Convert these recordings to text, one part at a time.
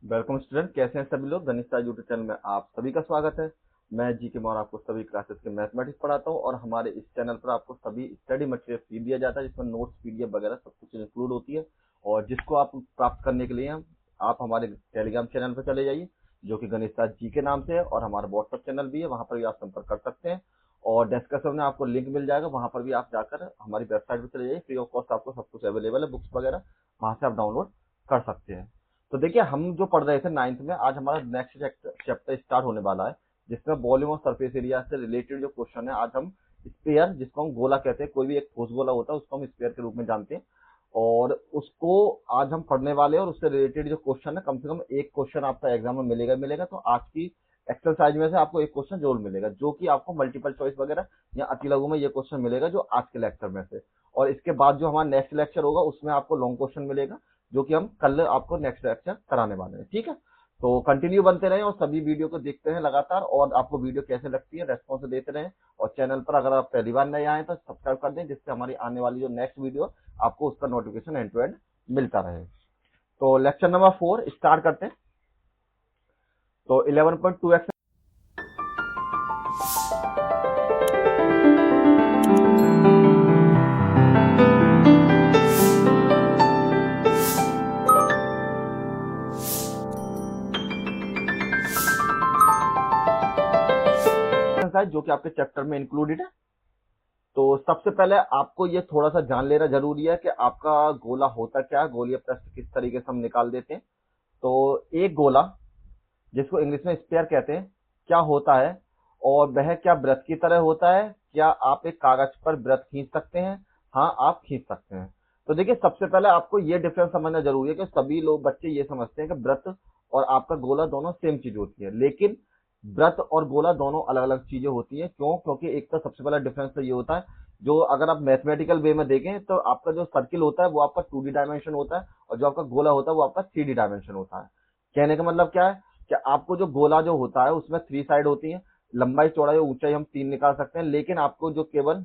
Welcome student, कैसे हैं सभी लोग। गणित साज यूट्यूब चैनल में आप सभी का स्वागत है। मैं जी मौर्य आपको सभी क्लासेस के मैथमेटिक्स पढ़ाता हूं और हमारे इस चैनल पर आपको सभी स्टडी मटेरियल फ्री दिया जाता है, जिसमें नोट्स, पीडीएफ वगैरह सब कुछ इंक्लूड होती है। और जिसको आप प्राप्त करने के लिए आप हमारे टेलीग्राम चैनल पर चले जाइए, जो कि गणित साज जी के नाम से है, और हमारा व्हाट्सएप चैनल भी है, वहां पर भी आप संपर्क कर सकते हैं। और डिस्क्रिप्शन में आपको लिंक मिल जाएगा, वहां पर भी आप जाकर हमारी वेबसाइट पर चले जाइए। फ्री ऑफ कॉस्ट आपको सब कुछ अवेलेबल है, बुक्स वगैरह वहां से आप डाउनलोड कर सकते हैं। तो देखिए, हम जो पढ़ रहे थे नाइन्थ में, आज हमारा नेक्स्ट चैप्टर स्टार्ट होने वाला है, जिसमें वॉल्यूम और सरफेस एरिया से रिलेटेड जो क्वेश्चन है। आज हम स्पेयर, जिसको हम गोला कहते हैं, कोई भी एक ठोस गोला होता है उसको हम स्पेयर के रूप में जानते हैं, और उसको आज हम पढ़ने वाले हैं। और उससे रिलेटेड जो क्वेश्चन है, कम से कम एक क्वेश्चन आपका एग्जाम में मिलेगा। तो आज की एक्सरसाइज में से आपको एक क्वेश्चन जरूर मिलेगा, जो कि आपको मल्टीपल चॉइस वगैरह या अति लघु में ये क्वेश्चन मिलेगा, जो आज के लेक्चर में से। और इसके बाद जो हमारा नेक्स्ट लेक्चर होगा, उसमें आपको लॉन्ग क्वेश्चन मिलेगा, जो कि हम कल आपको नेक्स्ट लेक्चर कराने वाले हैं। ठीक है, तो कंटिन्यू बनते रहें और सभी वीडियो को देखते हैं लगातार। और आपको वीडियो कैसे लगती है रेस्पॉन्स देते रहें। और चैनल पर अगर आप पहली बार नए आए तो सब्सक्राइब कर दें, जिससे हमारी आने वाली जो नेक्स्ट वीडियो आपको उसका नोटिफिकेशन एंड टू एंड मिलता रहे। तो लेक्चर नंबर 4 स्टार्ट करते हैं। तो 11.2 एक्सरसाइज जो कि आपके चैप्टर में इंक्लूडेड है। तो सबसे पहले आपको ये थोड़ा सा जान लेना जरूरी है कि आपका गोला होता क्या है, गोलीय पृष्ठ किस तरीके से हम निकाल देते हैं। तो एक गोला, जिसको इंग्लिश में स्फीयर कहते हैं, क्या होता है, और वह क्या वृत्त की तरह होता है। क्या आप एक कागज पर वृत्त खींच सकते हैं? हाँ, आप खींच सकते हैं। तो देखिए, सबसे पहले आपको ये डिफरेंस समझना जरूरी है कि सभी लोग बच्चे ये समझते हैं कि वृत्त और आपका गोला दोनों सेम चीज होती है, लेकिन वृत्त और गोला दोनों अलग अलग चीजें होती हैं। क्यों? क्योंकि एक तो सबसे पहला डिफरेंस तो ये होता है, जो अगर आप मैथमेटिकल वे में देखें तो आपका जो सर्किल होता है वो आपका 2D डायमेंशन होता है, और जो आपका गोला होता है वो आपका 3D डायमेंशन होता है। कहने का मतलब क्या है कि आपको जो गोला जो होता है उसमें 3 साइड होती है, लंबाई, चौड़ाई और ऊंचाई हम 3 निकाल सकते हैं। लेकिन आपको जो केवल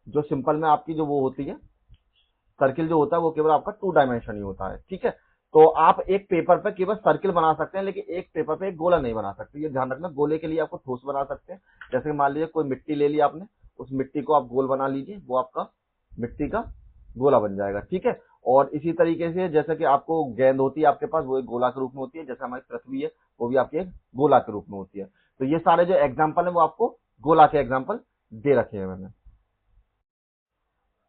जो सिंपल में आपकी जो वो होती है, सर्किल जो होता है, वो केवल आपका 2 डायमेंशन ही होता है। ठीक है, तो आप एक पेपर पे केवल सर्किल बना सकते हैं, लेकिन एक पेपर पे एक गोला नहीं बना सकते। ये ध्यान रखना। गोले के लिए आपको ठोस बना सकते हैं। जैसे मान लीजिए कोई मिट्टी ले ली आपने, उस मिट्टी को आप गोल बना लीजिए, वो आपका मिट्टी का गोला बन जाएगा। ठीक है, और इसी तरीके से जैसे कि आपको गेंद होती है आपके पास, वो एक गोला के रूप में होती है। जैसे हमारी पृथ्वी है, वो भी आपकी एक गोला के रूप में होती है। तो ये सारे जो एग्जाम्पल है वो आपको गोला के एग्जाम्पल दे रखे हैं मैंने।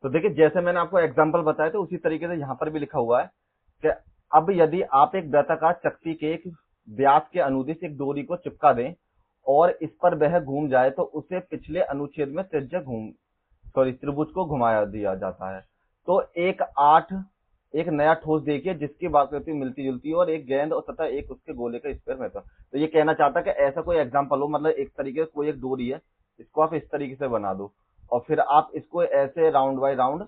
तो देखिए, जैसे मैंने आपको एग्जाम्पल बताया, तो उसी तरीके से यहाँ पर भी लिखा हुआ है कि अब यदि आप एक वृत्ताकार चक्ति के एक व्यास के अनुदिश एक डोरी को चिपका दें और इस पर वह घूम जाए, तो उसे पिछले अनुच्छेद में त्रिभुज को घुमाया दिया जाता है। तो एक नया ठोस देखिए, जिसकी आकृति मिलती जुलती है, और एक गेंद और तथा एक उसके गोले का स्फीयर में। तो ये कहना चाहता है कि ऐसा कोई एग्जाम्पल हो, मतलब एक तरीके से कोई एक डोरी है, इसको आप इस तरीके से बना दो, और फिर आप इसको ऐसे राउंड बाय राउंड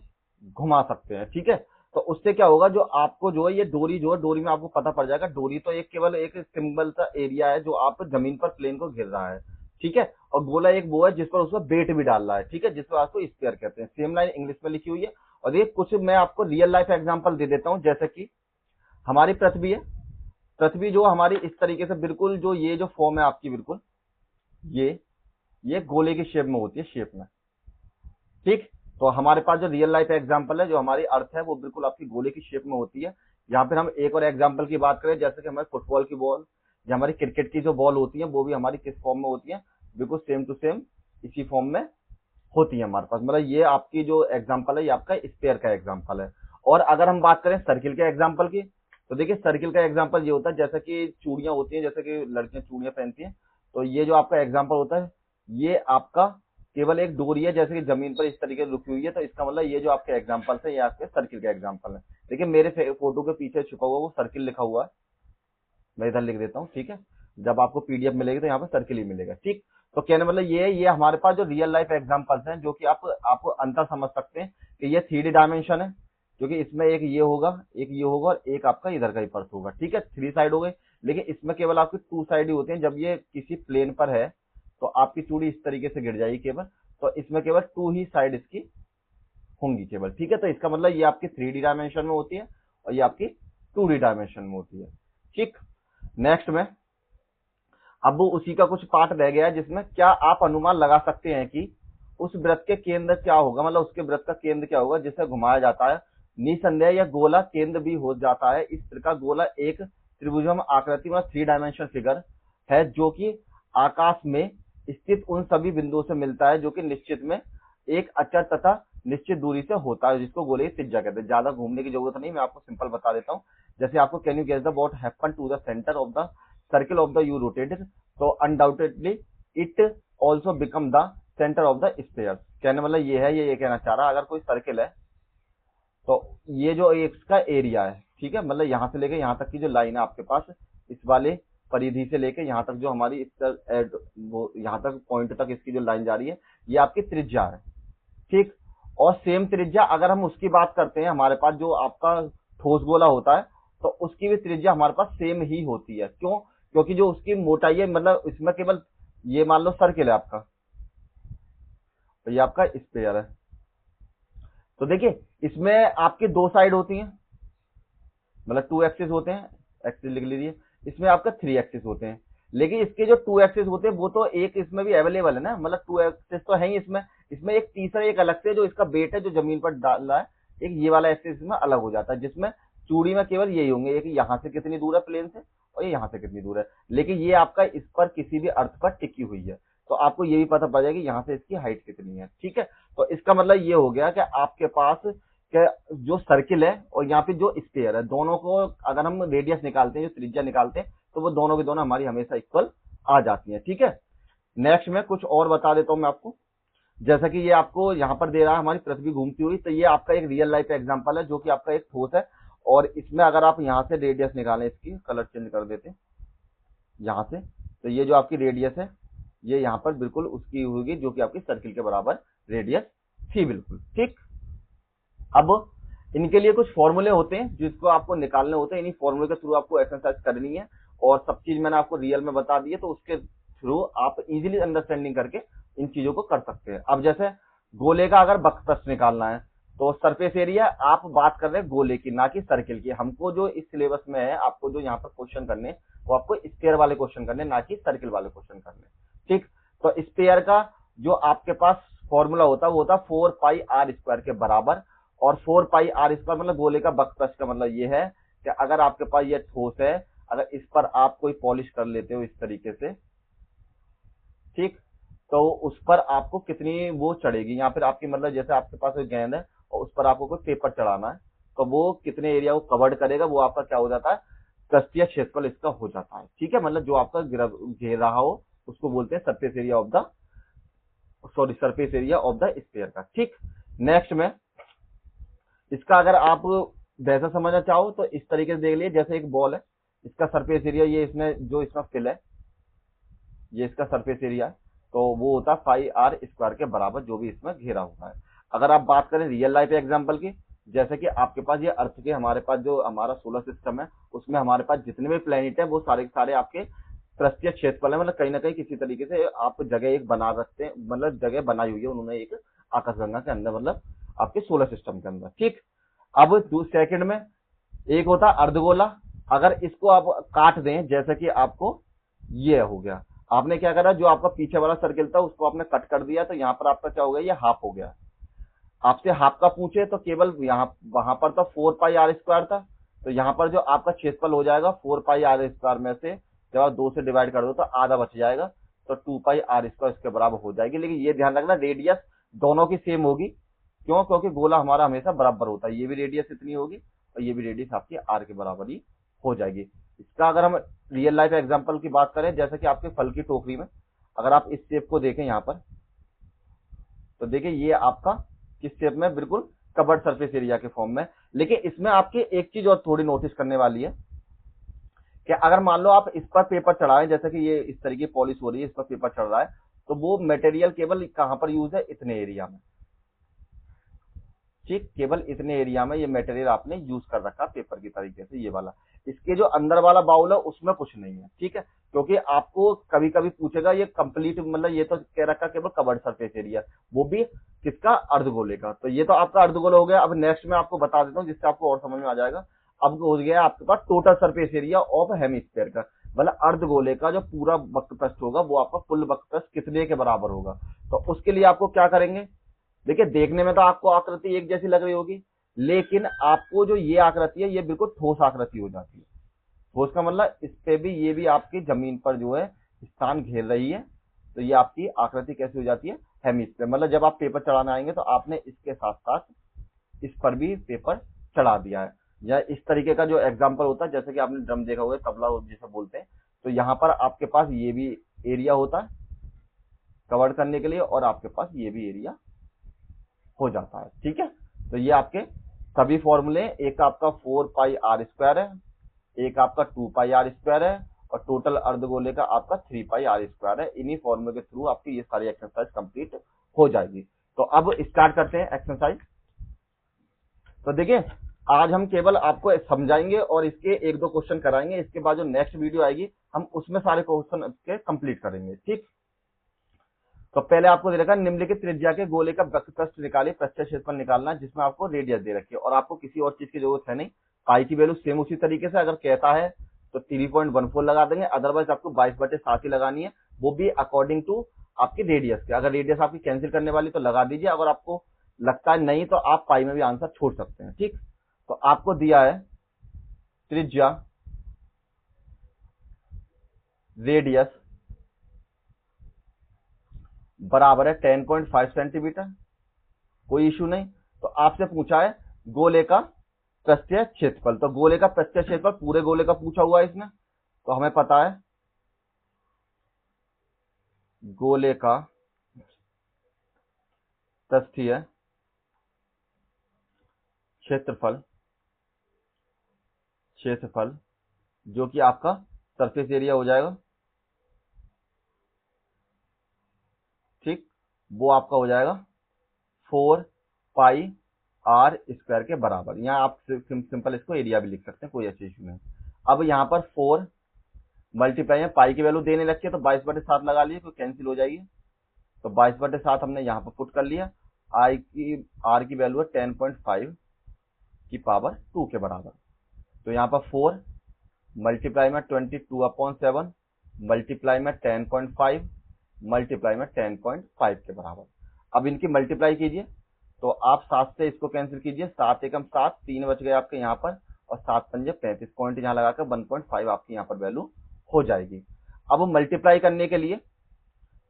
घुमा सकते हैं। ठीक है, तो उससे क्या होगा, जो आपको जो है ये डोरी जो है, डोरी में आपको पता पड़ जाएगा, डोरी तो एक केवल एक सिंबल सा एरिया है जो आप जमीन पर प्लेन को घेर रहा है। ठीक है, और गोला एक वो है जिस पर उसका वेट भी डाल रहा है। ठीक है, जिसको आपको स्फीयर कहते हैं। सेम लाइन इंग्लिश में लिखी हुई है। और ये कुछ मैं आपको रियल लाइफ एग्जांपल दे देता हूं, जैसे कि हमारी पृथ्वी है। पृथ्वी जो हमारी इस तरीके से बिल्कुल, जो ये जो फॉर्म है आपकी, बिल्कुल ये गोले की शेप में होती है, शेप में। ठीक, तो हमारे पास जो रियल लाइफ एग्जांपल है, जो हमारी अर्थ है, वो बिल्कुल आपकी गोले की शेप में होती है। यहाँ पर हम एक और एग्जांपल की बात करें, जैसे कि हमारे फुटबॉल की बॉल या हमारी क्रिकेट की जो बॉल होती है, वो भी हमारी किस फॉर्म में होती है, बिल्कुल सेम टू सेम इसी फॉर्म में होती है हमारे पास। मतलब ये आपकी जो एग्जांपल है, ये आपका स्पेयर का एग्जांपल है। और अगर हम बात करें सर्किल के एग्जांपल की, तो देखिए, सर्किल का एग्जांपल ये होता है, जैसे कि चूड़ियां होती हैं, जैसे कि लड़कियां चूड़ियां पहनती हैं। तो ये जो आपका एग्जांपल होता है, ये आपका केवल एक डोरी है, जैसे कि जमीन पर इस तरीके से रुकी हुई है। तो इसका मतलब ये जो आपके एग्जांपल है, ये आपके सर्किल का एग्जांपल है। देखिए, मेरे फोटो के पीछे छुपा हुआ वो सर्किल लिखा हुआ है, मैं इधर लिख देता हूँ। ठीक है, जब आपको पीडीएफ मिलेगी तो यहाँ पे सर्किल ही मिलेगा। ठीक, तो कहने मतलब ये हमारे पास जो रियल लाइफ एग्जांपल्स हैं, जो कि आप अंतर समझ सकते हैं कि ये 3D डायमेंशन है, क्योंकि इसमें एक ये होगा, एक ये होगा, और एक आपका इधर का ही पर्स होगा। ठीक है, 3 साइड हो गई। लेकिन इसमें केवल आपकी 2 साइड ही होती है। जब ये किसी प्लेन पर है, तो आपकी चूड़ी इस तरीके से गिर जाएगी केवल। तो इसमें केवल 2 ही साइड इसकी होंगी केवल। ठीक है, तो इसका मतलब ये आपकी 3D डायमेंशन में होती है, और ये आपकी 2D डायमेंशन में होती है। ठीक। नेक्स्ट में अब वो उसी का कुछ पार्ट रह गया है, जिसमें क्या आप अनुमान लगा सकते हैं कि उस वृत्त के केंद्र क्या होगा, मतलब उसके वृत्त का केंद्र क्या होगा जिसे घुमाया जाता है। निसंदेह यह गोला केंद्र भी हो जाता है। इस प्रकार गोला एक त्रिभुजम आकृति में 3 डायमेंशनल फिगर है जो कि आकाश में स्थित उन सभी बिंदुओं से मिलता है जो कि निश्चित में एक अचर तथा निश्चित दूरी से होता है, जिसको गोले की त्रिज्या कहते हैं। ज्यादा घूमने की जरूरत नहीं, मैं आपको सिंपल बता देता हूं। जैसे आपको can you guess the what happen to the centre of the circle of the you rotated, तो undoubtedly it also become the centre of the sphere. कहने मतलब ये है, ये कहना चाह रहा है अगर कोई सर्किल है तो ये जो इसका एरिया है, ठीक है, मतलब यहां से लेके यहां तक की जो लाइन है आपके पास, इस वाले परिधि से लेके यहां तक जो हमारी वो यहां तक पॉइंट तक इसकी जो लाइन जा रही है, ये आपकी त्रिज्या है, ठीक। और सेम त्रिज्या अगर हम उसकी बात करते हैं, हमारे पास जो आपका ठोस गोला होता है तो उसकी भी त्रिज्या हमारे पास सेम ही होती है। क्यों? क्योंकि जो उसकी मोटाई है, मतलब इसमें केवल ये मान लो सर्किल है आपका, तो ये आपका स्फीयर है। तो देखिए इसमें आपकी दो साइड होती हैं, मतलब 2 एक्सिस होते हैं, एक्सिस लिख लीजिए। इसमें आपका 3 एक्सिस होते हैं, लेकिन इसके जो 2 एक्सिस होते हैं वो तो एक इसमें भी अवेलेबल है ना, मतलब 2 एक्सिस तो है ही इसमें। इसमें एक तीसरा एक अलग से जो इसका वेट है जो जमीन पर डाल रहा है, एक ये वाला एक्सिस इसमें अलग हो जाता है, जिसमें चूड़ी में केवल यही होंगे, एक यहाँ से कितनी दूर है प्लेन से और ये यहाँ से कितनी दूर है, लेकिन ये आपका इस पर किसी भी अर्थ पर टिकी हुई है, तो आपको ये भी पता पड़ जाएगा यहाँ से इसकी हाइट कितनी है, ठीक है। तो इसका मतलब ये हो गया कि आपके पास कि जो सर्किल है और यहाँ पे जो स्फीयर है, दोनों को अगर हम रेडियस निकालते हैं, जो त्रिज्या निकालते हैं, तो वो दोनों की दोनों हमारी हमेशा इक्वल आ जाती है, ठीक है। नेक्स्ट में कुछ और बता देता हूं मैं आपको। जैसा कि ये आपको यहाँ पर दे रहा है हमारी पृथ्वी घूमती हुई, तो ये आपका एक रियल लाइफ एग्जांपल है जो कि आपका एक ठोस है, और इसमें अगर आप यहाँ से रेडियस निकालें, इसकी कलर चेंज कर देते हैं यहाँ से, तो ये जो आपकी रेडियस है ये यहाँ पर बिल्कुल उसकी होगी जो कि आपकी सर्किल के बराबर रेडियस थी, बिल्कुल ठीक। अब इनके लिए कुछ फॉर्मूले होते हैं जिसको आपको निकालने होते हैं, इन्हीं फॉर्मूले के थ्रू आपको एक्सरसाइज करनी है, और सब चीज मैंने आपको रियल में बता दी है, तो उसके थ्रू आप इजीली अंडरस्टैंडिंग करके इन चीजों को कर सकते हैं। अब जैसे गोले का अगर बक्स निकालना है, तो सरफेस एरिया आप बात कर रहे हैं गोले की, ना कि सर्किल की। हमको जो इस सिलेबस में है, आपको जो यहाँ पर क्वेश्चन करने, वो आपको स्फीयर वाले क्वेश्चन करने, ना कि सर्किल वाले क्वेश्चन करने, ठीक। तो स्फीयर का जो आपके पास फॉर्मूला होता है वो होता है 4πr² के बराबर, और 4πr² मतलब गोले का बक्स का मतलब ये है कि अगर आपके पास ये ठोस है, अगर इस पर आप कोई पॉलिश कर लेते हो इस तरीके से, ठीक, तो उस पर आपको कितनी वो चढ़ेगी, या फिर आपकी मतलब जैसे आपके पास एक गेंद है और उस पर आपको कोई पेपर चढ़ाना है, तो वो कितने एरिया को कवर्ड करेगा, वो आपका क्या हो जाता है, पृष्ठीय क्षेत्रफल इसका हो जाता है, ठीक है। मतलब जो आपका घेर रहा हो उसको बोलते हैं surface area of the surface area of the sphere का, ठीक। नेक्स्ट में इसका अगर आप वैसा समझना चाहो तो इस तरीके से देख लिए, जैसे एक बॉल है, इसका सरफेस एरिया ये इसमें जो इसमें फिल है, ये इसका सरफेस एरिया है, तो वो होता है 5r² के बराबर, जो भी इसमें घेरा हुआ है। अगर आप बात करें रियल लाइफ एग्जांपल की, जैसे कि आपके पास ये अर्थ के, हमारे पास जो हमारा सोलर सिस्टम है, उसमें हमारे पास जितने भी प्लेनेट है वो सारे के सारे आपके पृष्ठीय क्षेत्रफल है, मतलब कहीं ना कहीं किसी तरीके से आप जगह एक बना सकते हैं, मतलब जगह बनाई हुई है उन्होंने एक आकाशगंगा के अंदर, मतलब आपके सोलर सिस्टम के अंदर, ठीक। अब सेकंड में एक होता है अर्धगोला। अगर इसको आप काट दें, जैसे कि आपको ये हो गया, आपने क्या करा, जो आपका पीछे वाला सर्किल था उसको आपने कट कर दिया, तो यहाँ पर आपका क्या हो गया, ये हाफ हो गया। आपसे हाफ का पूछे तो केवल यहाँ वहां पर तो 4πr² था, तो यहाँ पर जो आपका क्षेत्रफल हो जाएगा 4πr² में से जब आप 2 से डिवाइड कर दो तो आधा बच जाएगा, तो 2πr² इसके बराबर हो जाएगी। लेकिन ये ध्यान रखना रेडियस दोनों की सेम होगी, क्यों? क्योंकि गोला हमारा हमेशा बराबर होता है, ये भी रेडियस इतनी होगी और ये भी रेडियस आपकी r के बराबर ही हो जाएगी। इसका अगर हम रियल लाइफ एग्जांपल की बात करें, जैसे कि आपके फल की टोकरी में अगर आप इस शेप को देखें यहाँ पर, तो देखिए ये आपका किस शेप में, बिल्कुल कवर्ड सरफेस एरिया के फॉर्म में। लेकिन इसमें आपकी एक चीज और थोड़ी नोटिस करने वाली है कि अगर मान लो आप इस पर पेपर चढ़ाएं, जैसे कि ये इस तरीके पॉलिश हो रही है, इस पर पेपर चढ़ रहा है, तो वो मटेरियल केवल कहां पर यूज है, इतने एरिया में, ठीक, केवल इतने एरिया में ये मटेरियल आपने यूज कर रखा पेपर की तरीके से, ये वाला। इसके जो अंदर वाला बाउल है उसमें कुछ नहीं है, ठीक है, क्योंकि आपको कभी कभी पूछेगा ये कंप्लीट, मतलब ये तो कह रखा केवल कवर्ड सरफेस एरिया, वो भी किसका, अर्धगोले का। तो ये तो आपका अर्धगोला हो गया। अब नेक्स्ट में आपको बता देता हूँ जिससे आपको और समझ में आ जाएगा। अब हो गया आपके पास total surface area of hemisphere का, मतलब अर्धगोले का जो पूरा वक्र पृष्ठ होगा वो आपका कुल वक्र पृष्ठ कितने के बराबर होगा। तो उसके लिए आपको क्या करेंगे, देखिए देखने में तो आपको आकृति एक जैसी लग रही होगी, लेकिन आपको जो ये आकृति है ये बिल्कुल ठोस आकृति हो जाती है। ठोस का मतलब इस पे भी ये भी आपकी जमीन पर जो है स्थान घेर रही है, तो ये आपकी आकृति कैसी हो जाती है, हेमिस्फीयर। मतलब जब आप पेपर चढ़ाने आएंगे तो आपने इसके साथ साथ इस पर भी पेपर चढ़ा दिया है। या इस तरीके का जो एग्जाम्पल होता है, जैसे कि आपने ड्रम देखा होगा, तबला जिसे बोलते हैं, तो यहाँ पर आपके पास ये भी एरिया होता है कवर करने के लिए, और आपके पास ये भी एरिया हो जाता है। ठीक है, तो ये आपके सभी फॉर्मूले, एक आपका 4πr² है, एक आपका 2πr² है, और टोटल अर्धगोले का आपका 3πr² है। इन्हीं फॉर्मूले के थ्रू आपकी ये सारी एक्सरसाइज कंप्लीट हो जाएगी। तो अब स्टार्ट करते हैं एक्सरसाइज। तो देखिए आज हम केवल आपको समझाएंगे और इसके एक दो क्वेश्चन कराएंगे, इसके बाद जो नेक्स्ट वीडियो आएगी हम उसमें सारे क्वेश्चन के कंप्लीट करेंगे। ठीक, तो पहले आपको दे रखा है निम्नलिखित त्रिज्या के गोले का वक्र पृष्ठ निकालिए, प्रत्यक्ष क्षेत्रफल निकालना है, जिसमें आपको रेडियस दे रखी है और आपको किसी और चीज की जरूरत है नहीं। पाई की वैल्यू सेम उसी तरीके से अगर कहता है तो 3.14 लगा देंगे, अदरवाइज आपको 22/7 ही लगानी है, वो भी अकॉर्डिंग टू आपकी रेडियस के। अगर रेडियस आपकी कैंसिल करने वाली तो लगा दीजिए, अगर आपको लगता है नहीं तो आप पाई में भी आंसर छोड़ सकते हैं। ठीक, तो आपको दिया है त्रिज्या, रेडियस बराबर है 10.5 सेंटीमीटर, कोई इशू नहीं। तो आपसे पूछा है गोले का पृष्ठीय क्षेत्रफल, तो गोले का पृष्ठीय क्षेत्रफल पूरे गोले का पूछा हुआ है इसमें, तो हमें पता है गोले का पृष्ठीय क्षेत्रफल जो कि आपका सरफेस एरिया हो जाएगा, ठीक, वो आपका हो जाएगा 4πr² के बराबर। यहाँ आप सिंपल इसको एरिया भी लिख सकते हैं, कोई ऐसा इशू नहीं। अब यहाँ पर 4 मल्टीप्लाई में पाई की वैल्यू देने रखी है तो 22/7 लगा लिए, तो कैंसिल हो जाएगी। तो 22/7 हमने यहाँ पर पुट कर लिया। आर की वैल्यू है 10.5 की पावर 2 के बराबर। तो यहाँ पर 4 मल्टीप्लाई में 22/7 मल्टीप्लाई में 10.5 मल्टीप्लाई में 10.5 के बराबर। अब इनकी मल्टीप्लाई कीजिए, तो आप 7 से इसको कैंसिल कीजिए, 7 एकम 7, 3 बच गए आपके यहाँ पर, और 7 पंजे 35, पॉइंट यहाँ लगाकर 1.5 आपकी यहाँ पर वैल्यू हो जाएगी। अब मल्टीप्लाई करने के लिए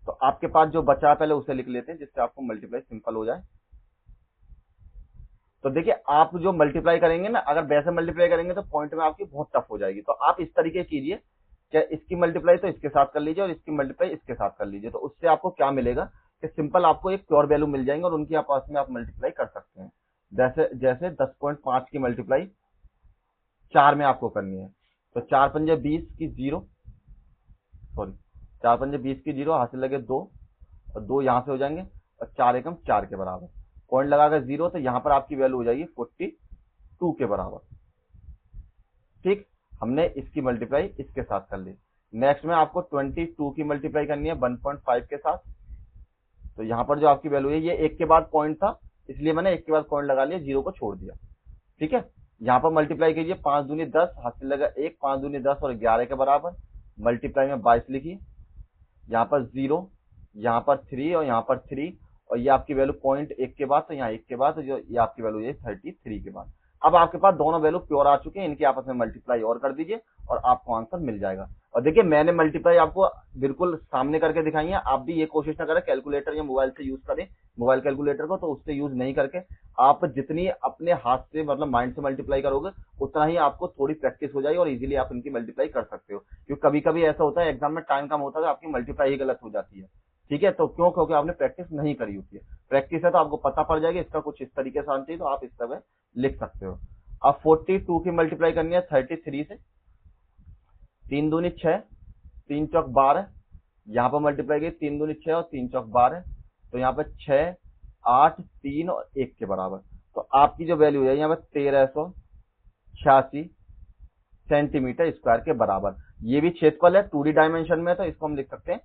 तो आपके पास जो बचा पहले उसे लिख लेते हैं, जिससे आपको मल्टीप्लाई सिंपल हो जाए। तो देखिए आप जो मल्टीप्लाई करेंगे ना, अगर वैसे मल्टीप्लाई करेंगे तो पॉइंट में आपकी बहुत टफ हो जाएगी। तो आप इस तरीके कीजिए, क्या इसकी मल्टीप्लाई तो इसके साथ कर लीजिए और इसकी मल्टीप्लाई इसके साथ कर लीजिए, तो उससे आपको क्या मिलेगा कि सिंपल आपको एक प्योर वैल्यू मिल जाएंगे और उनकी आपस में आप मल्टीप्लाई कर सकते हैं। जैसे 10.5 की मल्टीप्लाई 4 में आपको करनी है, तो 4 पंजे 20 की 0, सॉरी 4 पंजे 20 की 0, हासिल लगे 2, और 2 यहां से हो जाएंगे, और 4 एकम 4 के बराबर, पॉइंट लगाकर 0, तो यहां पर आपकी वैल्यू हो जाएगी 42 के बराबर। ठीक, हमने इसकी मल्टीप्लाई इसके साथ कर ली। नेक्स्ट में आपको 22 की मल्टीप्लाई करनी है 1.5 के साथ, तो यहां पर जो आपकी वैल्यू है, ये एक के बाद पॉइंट था इसलिए मैंने एक के बाद पॉइंट लगा लिया, 0 को छोड़ दिया। ठीक है, यहां पर मल्टीप्लाई कीजिए, 5 दूनी 10, हासिल लगा 1, 5 दूनी 10 और 11 के बराबर, मल्टीप्लाई में 22 लिखिए, यहाँ पर 0, यहाँ पर 3 और यहाँ पर 3, और ये आपकी वैल्यू पॉइंट 1 के बाद, तो यहाँ 1 के बाद, तो जो ये आपकी वैल्यू है 33 के बाद। अब आपके पास दोनों वैल्यू प्योर आ चुके हैं, इनकी आपस में मल्टीप्लाई और कर दीजिए और आपको आंसर मिल जाएगा। और देखिए मैंने मल्टीप्लाई आपको बिल्कुल सामने करके दिखाई है, आप भी ये कोशिश ना करें कैलकुलेटर या मोबाइल से यूज करें, मोबाइल कैलकुलेटर को, तो उससे यूज नहीं करके आप जितनी अपने हाथ से मतलब माइंड से मल्टीप्लाई करोगे उतना ही आपको थोड़ी प्रैक्टिस हो जाएगी और इजीली आप इनकी मल्टीप्लाई कर सकते हो। क्योंकि कभी कभी ऐसा होता है एग्जाम में टाइम कम होता है तो आपकी मल्टीप्लाई ही गलत हो जाती है। ठीक है, तो क्यों, क्योंकि आपने प्रैक्टिस नहीं करी होती है। प्रैक्टिस है तो आपको पता पड़ जाएगा इसका कुछ इस तरीके से आना चाहिए, तो आप इस तरह लिख सकते हो। अब 42 की मल्टीप्लाई करनी है 33 से, 3 दूनी 6, 3 चौक 12, यहाँ पर मल्टीप्लाई की 3 दूनी 6 और 3 चौक 12, तो यहाँ पर 6, 8, 3 और 1 के बराबर। तो आपकी जो वैल्यू है यहाँ पर 1386 सेंटीमीटर स्क्वायर के बराबर। ये भी क्षेत्रफल है 2D डायमेंशन में, तो इसको हम लिख सकते हैं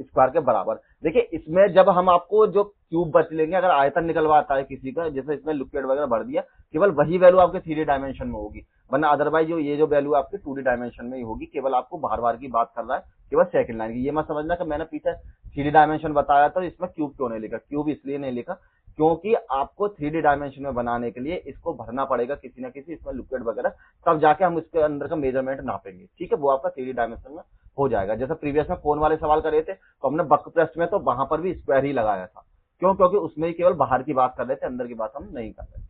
स्क्वायर के बराबर। देखिए इसमें जब हम आपको जो क्यूब बच लेंगे, अगर आयतन निकलवाता है किसी का, जैसे इसमें लिक्विड वगैरह भर दिया, केवल वही वैल्यू आपके 3D डायमेंशन में होगी, वरना अदरवाइज जो ये जो वैल्यू आपकी 2D डायमेंशन में ही होगी। केवल आपको बार बार की बात कर रहा है, केवल सेकंड लाइन की। ये मत समझना कि मैंने पीछे 3D डायमेंशन बताया तो इसमें क्यूब क्यों नहीं लिखा। क्यूब इसलिए नहीं लिखा क्योंकि आपको 3D डायमेंशन में बनाने के लिए इसको भरना पड़ेगा किसी ना किसी इसमें लिक्विड वगैरह, तब जाके हम इसके अंदर का मेजरमेंट नापेंगे। ठीक है, वो आपका 3D डायमेंशन में हो जाएगा। जैसे प्रीवियस में कोन वाले सवाल करे थे तो हमने बक प्रेस्ट में तो वहां पर भी स्क्वायर ही लगाया था। क्यों? क्योंकि उसमें ही केवल बाहर की बात कर रहे थे, अंदर की बात हम नहीं कर रहे थे।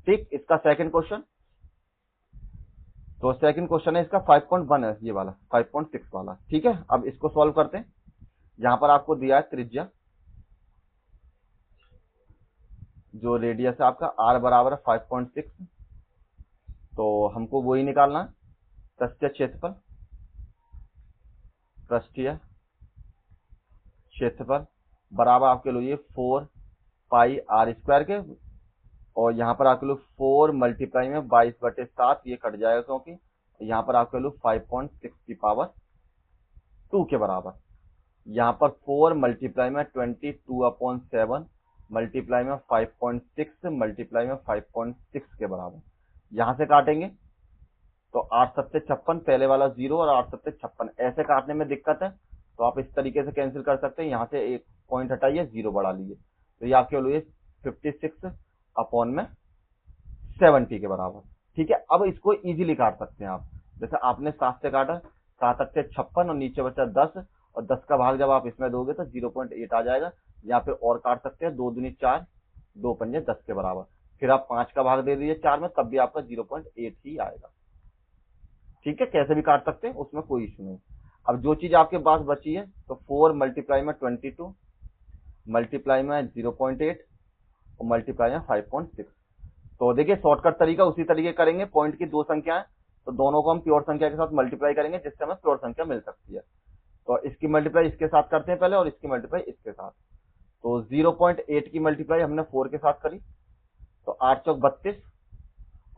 ठीक, इसका सेकंड क्वेश्चन, तो सेकंड क्वेश्चन है इसका 5.1 है, ये वाला 5.6 वाला। ठीक है, अब इसको सॉल्व करते हैं। यहां पर आपको दिया है त्रिज्या, जो रेडियस है आपका r बराबर है 5.6, तो हमको वो ही निकालना है। पृष्ठीय क्षेत्रफल, पृष्ठीय क्षेत्रफल बराबर आपके लिए 4 पाई r स्क्वायर के, और यहाँ पर आपके लोग 4 मल्टीप्लाई में 22/7 ये कट जाएगा, क्योंकि यहाँ पर आपके लोग 5.6 की पावर 2 के बराबर। यहाँ पर 4 मल्टीप्लाई में 22/7 मल्टीप्लाई में 5.6 मल्टीप्लाई में 5.6 के बराबर। यहाँ से काटेंगे तो 8 सत्ते 56, पहले वाला 0 और 8 सत्ते 56। ऐसे काटने में दिक्कत है तो आप इस तरीके से कैंसिल कर सकते हैं। यहाँ से एक पॉइंट हटाइए, 0 बढ़ा लीजिए, तो ये आपके लिए 56/70 के बराबर। ठीक है, अब इसको इजीली काट सकते हैं आप। जैसे आपने 7 से काटा, 7 अट्ठे 56 और नीचे बचा 10, और 10 का भाग जब आप इसमें दोगे तो 0.8 आ जाएगा। यहाँ पे और काट सकते हैं, 2 दूनी 4, 2 पंजे 10 के बराबर। फिर आप 5 का भाग दे दीजिए 4 में, तब भी आपका 0.8 ही आएगा। ठीक है, कैसे भी काट सकते हैं, उसमें कोई इश्यू नहीं। अब जो चीज आपके पास बची है, तो 4 मल्टीप्लाई में 22 मल्टीप्लाई में 0.8 और मल्टीप्लाई में 5.6। तो देखिए शॉर्टकट तरीका उसी तरीके करेंगे। पॉइंट की दो संख्या है तो दोनों को हम प्योर संख्या के साथ मल्टीप्लाई करेंगे, जिससे हमें प्योर संख्या मिल सकती है। तो इसकी मल्टीप्लाई इसके साथ करते हैं पहले, और इसकी मल्टीप्लाई इसके साथ। तो 0.8 की मल्टीप्लाई हमने 4 के साथ करी, तो 8 चौक 32,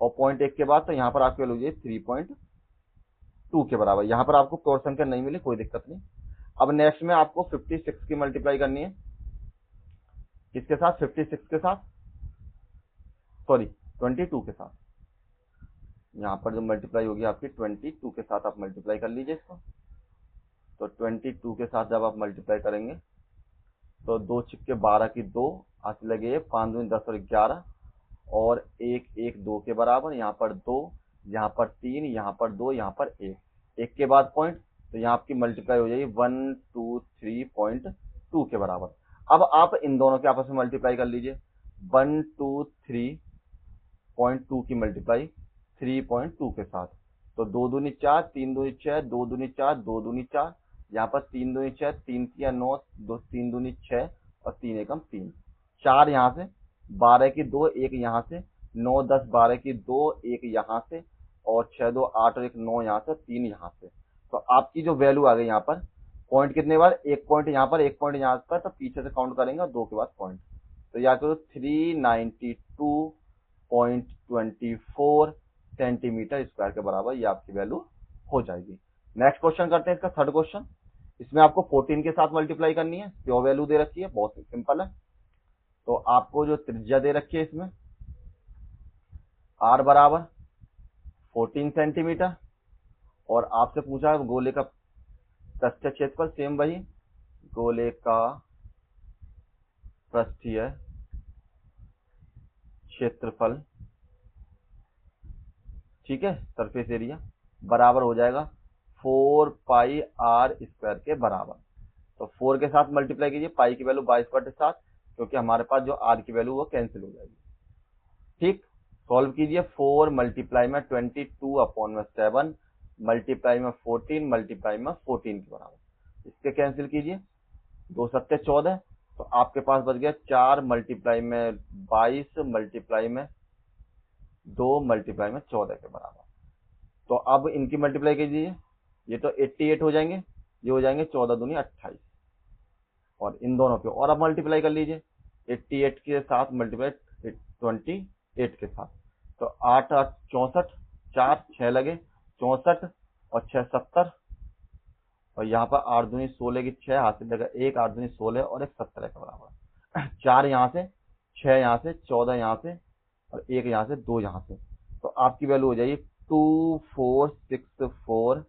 और 0.1 के बाद तो यहाँ पर आपके लीजिए 3.2 के बराबर। यहाँ पर आपको प्योर संख्या नहीं मिली, कोई दिक्कत नहीं। अब नेक्स्ट में आपको 56 की मल्टीप्लाई करनी है, किसके साथ? 56 के साथ, सॉरी 22 के साथ। यहाँ पर जो मल्टीप्लाई होगी आपकी 22 के साथ, आप मल्टीप्लाई कर लीजिए इसको। तो 22 के साथ जब आप मल्टीप्लाई करेंगे तो 2 छिक्के 12 की 2 आती लगे 5 दूनी 10 और 11, और 1 1 2 के बराबर। यहाँ पर 2, यहाँ पर 3, यहाँ पर 2, यहाँ पर 1 के बाद पॉइंट, तो यहाँ आपकी मल्टीप्लाई हो जाएगी 1 2 3.2 के बराबर। अब आप इन दोनों के आपस में मल्टीप्लाई कर लीजिए। 1 2 3.2 की मल्टीप्लाई 3.2 के साथ, तो 2 दूनी 4, 3 दूनी 6, 2 दूनी 4, 2 दूनी 4, यहाँ पर 3 दूनी 6, 3 तिया 9, 2 3 दूनी 6, और 3 एकम 3, 4 यहाँ से, 12 की 2, 1 यहाँ से, 9 10 12 की 2, 1 यहाँ से, और 6 2 8 और 1 9 यहाँ से, 3 यहाँ से। तो आपकी जो वैल्यू आ गई यहाँ पर, पॉइंट कितने बार? एक पॉइंट यहाँ पर, एक पॉइंट यहाँ पर, तो पीछे से काउंट करेंगे और 2 के बाद पॉइंट, तो यहाँ करो 392.24 सेंटीमीटर स्क्वायर के बराबर ये आपकी वैल्यू हो जाएगी। नेक्स्ट क्वेश्चन करते हैं, इसका थर्ड क्वेश्चन। इसमें आपको 14 के साथ मल्टीप्लाई करनी है, प्योर वैल्यू दे रखी है, बहुत सिंपल है। तो आपको जो त्रिज्या दे रखी है इसमें r बराबर 14 सेंटीमीटर, और आपसे पूछा है गोले का पृष्ठीय क्षेत्रफल, सेम वही गोले का पृष्ठीय क्षेत्रफल, ठीक है, सरफेस एरिया बराबर हो जाएगा 4 पाई r स्क्वायर के बराबर। तो 4 के साथ मल्टीप्लाई कीजिए, पाई की वैल्यू 22/7, क्योंकि हमारे पास जो r की वैल्यू वो कैंसिल हो जाएगी। ठीक, सॉल्व कीजिए। 4 मल्टीप्लाई में 22/7 मल्टीप्लाई में 14 मल्टीप्लाई में 14 के बराबर। इसके कैंसिल कीजिए, 2 सत्ते 14, तो आपके पास बच गया 4 मल्टीप्लाई में 22 मल्टीप्लाई में 2 मल्टीप्लाई में 14 के बराबर। तो अब इनकी मल्टीप्लाई कीजिए, ये तो 88 हो जाएंगे, ये हो जाएंगे 14 दूनी 28, और इन दोनों के और अब मल्टीप्लाई कर लीजिए 88 के साथ मल्टीप्लाई 28 के साथ। तो 8 8 64, 4 6 लगे 64, और 6 70, और यहाँ पर 8 दूनी 16 की 6 हाथ से लगेगा, 1 8 दूनी 16 और एक 17 के बराबर। 4 यहाँ से, 6 यहाँ से, 14 यहाँ से और 1 यहाँ से, 2 यहाँ से। तो आपकी वैल्यू हो जाएगी 2464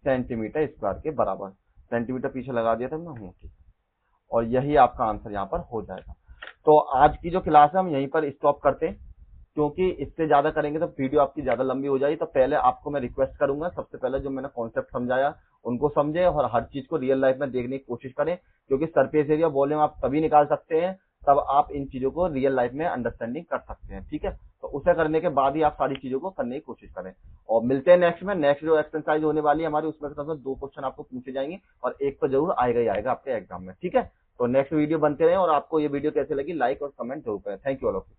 सेंटीमीटर स्क्वायर के बराबर। सेंटीमीटर पीछे लगा दिया था मैं, हूँ ठीक। और यही आपका आंसर यहाँ पर हो जाएगा। तो आज की जो क्लास है हम यहीं पर स्टॉप करते हैं, क्योंकि इससे ज्यादा करेंगे तो वीडियो आपकी ज्यादा लंबी हो जाएगी। तो पहले आपको मैं रिक्वेस्ट करूंगा, सबसे पहले जो मैंने कॉन्सेप्ट समझाया उनको समझे और हर चीज को रियल लाइफ में देखने की कोशिश करें, क्योंकि सरफेस एरिया वॉल्यूम आप तभी निकाल सकते हैं तब आप इन चीजों को रियल लाइफ में अंडरस्टैंडिंग कर सकते हैं। ठीक है, तो उसे करने के बाद ही आप सारी चीजों को करने की कोशिश करें। और मिलते हैं नेक्स्ट में। नेक्स्ट जो एक्सरसाइज होने वाली है हमारी, उसमें से 2 क्वेश्चन आपको पूछे जाएंगे और एक तो जरूर आएगा ही आएगा आपके एग्जाम में। ठीक है, तो नेक्स्ट वीडियो बनते रहे और आपको ये वीडियो कैसे लगी लाइक और कमेंट जरूर करें। Thank you all of you.